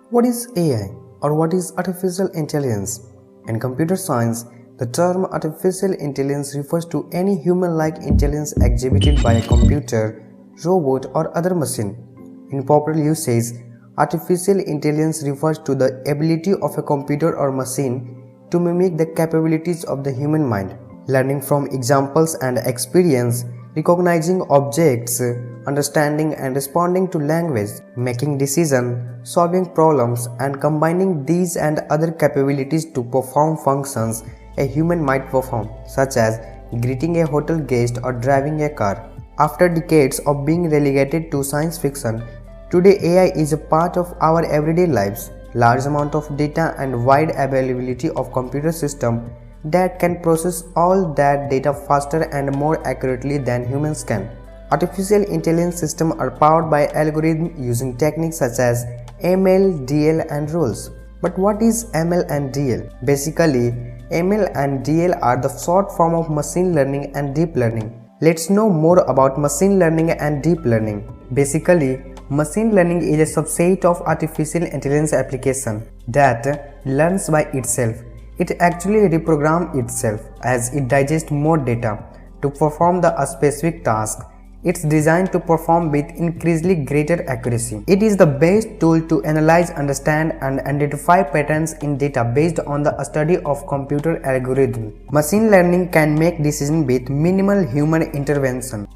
What is AI or what is artificial intelligence? In computer science, the term artificial intelligence refers to any human-like intelligence exhibited by a computer, robot or other machine. In popular usage, artificial intelligence refers to the ability of a computer or machine to mimic the capabilities of the human mind, learning from examples and experience, recognizing objects, understanding and responding to language, making decisions, solving problems, and combining these and other capabilities to perform functions a human might perform, such as greeting a hotel guest or driving a car. After decades of being relegated to science fiction, today AI is a part of our everyday lives. Large amount of data and wide availability of computer system that can process all that data faster and more accurately than humans can. Artificial intelligence systems are powered by algorithms using techniques such as ML, DL and rules. But what is ML and DL? Basically, ML and DL are the short form of machine learning and deep learning. Let's know more about machine learning and deep learning. Basically, machine learning is a subset of artificial intelligence application that learns by itself. It actually reprograms itself as it digests more data to perform a specific task. It's designed to perform with increasingly greater accuracy. It is the best tool to analyze, understand, and identify patterns in data based on the study of computer algorithms. Machine learning can make decisions with minimal human intervention.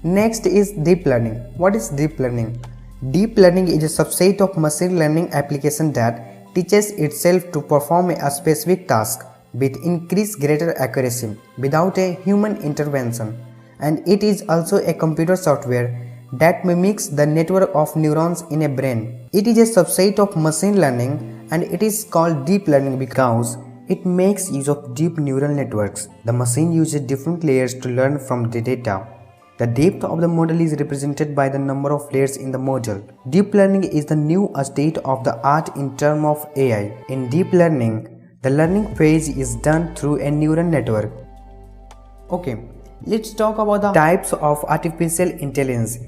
Next is deep learning. What is deep learning? Deep learning is a subset of machine learning application that teaches itself to perform a specific task with increased greater accuracy without a human intervention. And it is also a computer software that mimics the network of neurons in a brain. It is a subset of machine learning and it is called deep learning because it makes use of deep neural networks. The machine uses different layers to learn from the data. The depth of the model is represented by the number of layers in the model. Deep learning is the new state of the art in terms of AI. In deep learning, the learning phase is done through a neural network. Okay. Let's talk about the types of artificial intelligence.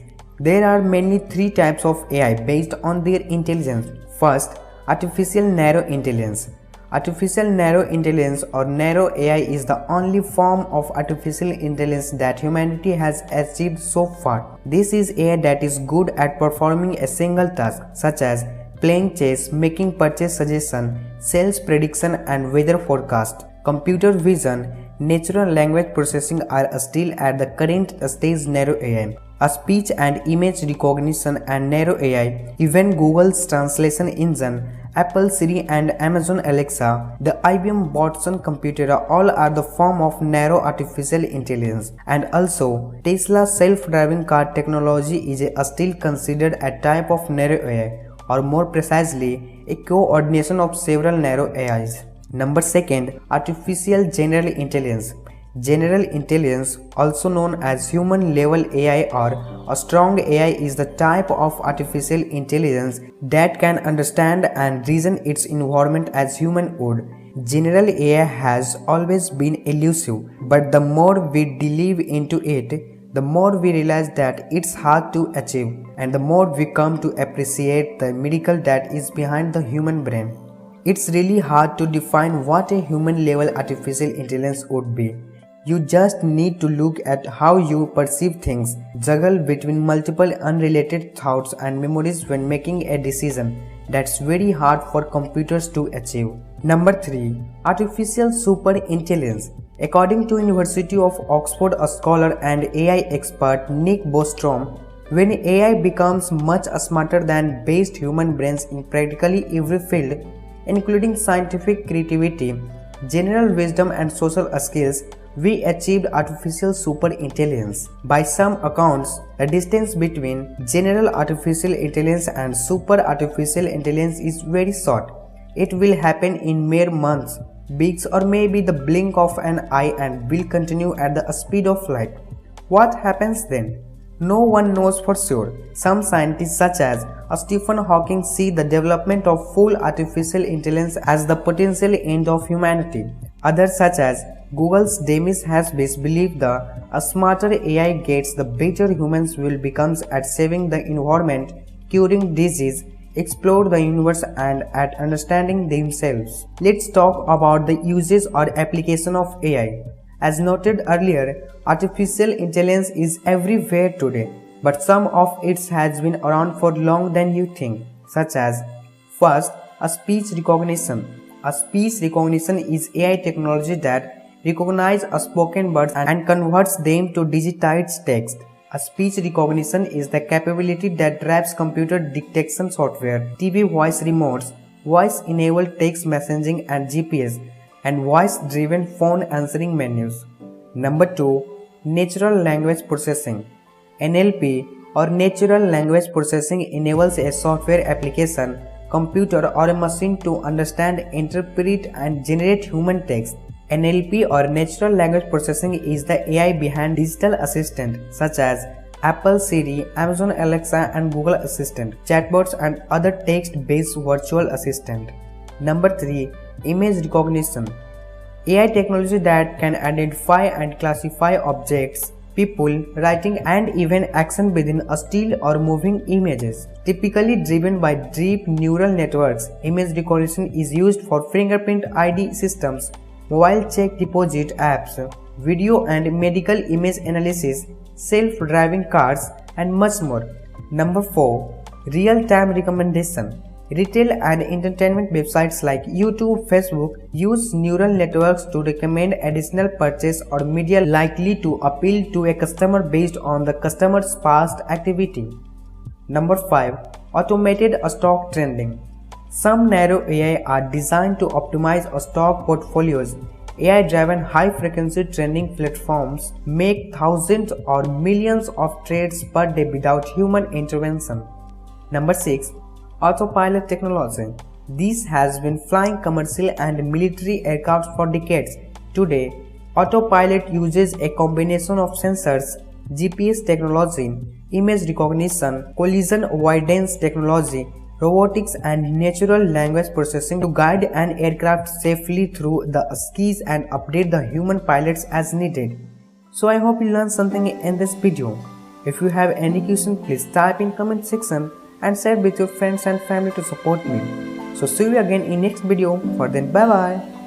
There are mainly three types of AI based on their intelligence. First, artificial narrow intelligence. Artificial narrow intelligence or narrow AI is the only form of artificial intelligence that humanity has achieved so far. This is AI that is good at performing a single task such as playing chess, making purchase suggestion, sales prediction and weather forecast. Computer vision, natural language processing are still at the current stage narrow AI. A speech and image recognition and narrow AI, even Google's translation engine, Apple Siri and Amazon Alexa, the IBM Watson computer all are the form of narrow artificial intelligence. And also, Tesla's self-driving car technology is still considered a type of narrow AI, or more precisely, a coordination of several narrow AIs. Number second, artificial general intelligence. General intelligence, also known as human level AI or a strong AI, is the type of artificial intelligence that can understand and reason its environment as human would. General AI has always been elusive, but the more we delve into it, the more we realize that it's hard to achieve, and the more we come to appreciate the miracle that is behind the human brain. It's really hard to define what a human level artificial intelligence would be. You just need to look at how you perceive things, juggle between multiple unrelated thoughts and memories when making a decision. That's very hard for computers to achieve. Number 3. Artificial super intelligence. According to University of Oxford scholar and AI expert Nick Bostrom, when AI becomes much smarter than best human brains in practically every field, including scientific creativity, general wisdom and social skills, we achieved artificial super intelligence. By some accounts, the distance between general artificial intelligence and super artificial intelligence is very short. It will happen in mere months, weeks or maybe the blink of an eye and will continue at the speed of light. What happens then? No one knows for sure. Some scientists such as Stephen Hawking see the development of full artificial intelligence as the potential end of humanity. Others such as Google's Demis Hassabis believe the smarter AI gets, the better humans will become at saving the environment, curing disease, explore the universe and at understanding themselves. Let's talk about the uses or application of AI. As noted earlier, artificial intelligence is everywhere today, but some of it has been around for longer than you think, such as first, a speech recognition. A speech recognition is AI technology that recognizes a spoken words and converts them to digitized text. A speech recognition is the capability that drives computer detection software, TV voice remotes, voice-enabled text messaging and GPS, and voice-driven phone answering menus. Number 2. Natural language processing. NLP or natural language processing enables a software application, computer or a machine to understand, interpret and generate human text. NLP or natural language processing is the AI behind digital assistants such as Apple Siri, Amazon Alexa and Google Assistant, chatbots and other text-based virtual assistant. Number 3. Image recognition. AI technology that can identify and classify objects, people, writing and even action within a still or moving images. Typically driven by deep neural networks, image recognition is used for fingerprint ID systems, mobile check deposit apps, video and medical image analysis, self-driving cars, and much more. Number 4. Real-time recommendation. Retail and entertainment websites like YouTube, Facebook use neural networks to recommend additional purchase or media likely to appeal to a customer based on the customer's past activity. Number 5. Automated stock trending. Some narrow AI are designed to optimize stock portfolios. AI-driven high-frequency trending platforms make thousands or millions of trades per day without human intervention. Number 6. Autopilot technology. This has been flying commercial and military aircraft for decades. Today, autopilot uses a combination of sensors, GPS technology, image recognition, collision avoidance technology, robotics and natural language processing to guide an aircraft safely through the skies and update the human pilots as needed. So I hope you learned something in this video. If you have any question, please type in comment section and share with your friends and family to support me. So see you again in next video. For then, bye bye.